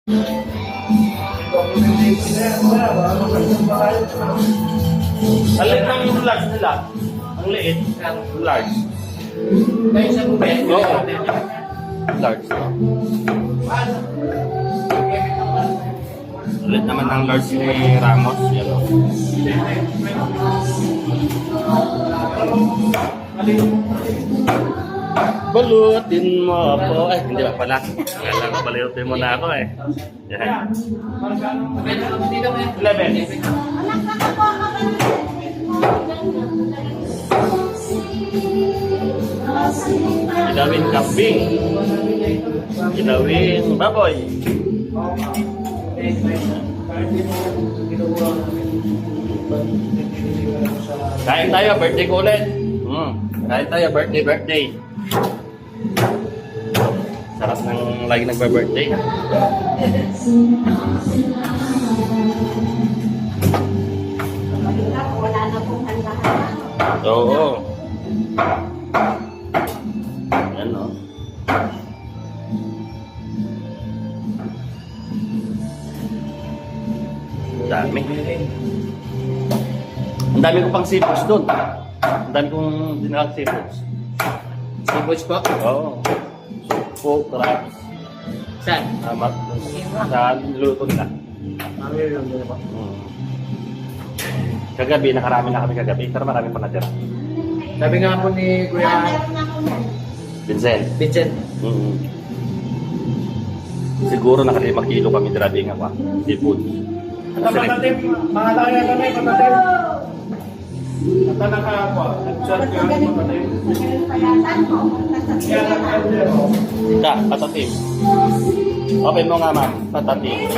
Ang liit ng large nila. Ang liit. Large. Kayo sa bubet? Oo. Large. Ulit naman ang large ni Ramos. Yan o. Balutin mo ako. Hindi ba pala? Kala ko balutin mo na ako eh. Yan. 11. Ginawin kambing. Ginawin baboy. Kain tayo, birthday ko ulit. Kain tayo, birthday. Sarap ng lagi nagba-birthday. Wala na pong handahan. Oo. Yan o. Dami. Ang dami ko pang seafoods doon. Ang dami kong dinalang seafoods. Seafoods po? Oo. Supo, crabs. Saan? Sa luto nila. Kagabi, nakarami na kami kagabi. Pero marami pa natira. Sabi nga po ni Kuya Vincent. Vincent. Siguro naka-5 kilo kami driving ako. Seafood. Patatim, mga tayo na may patatim. Natala ka ako. Nag-chat ka ako patatim. Kaya nag-chat. Da, patatim. Open mo nga ma'am, patatim. Yun.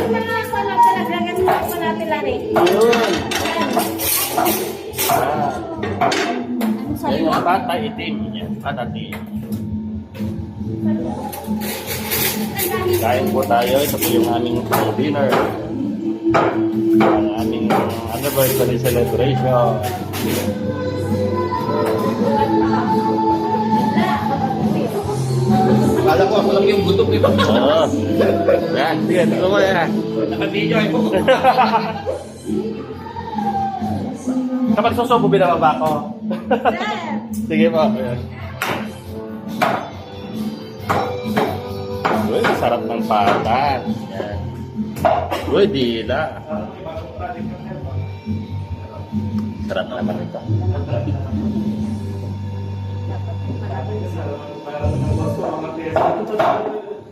Yan yung pata itim. Yan, patatim. Kain po tayo. Ito po yung aming dinner. Ang aming anniversary celebration. Akala ko ako lang yung gutom, di ba? Oo. Yan, sige, tignan mo yan. Naka-video ay po. Kapag susubo, binababa ko. Sige po. Uy, sarap ng pata. Yan. Uy, dila. Sarap naman ito.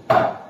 Para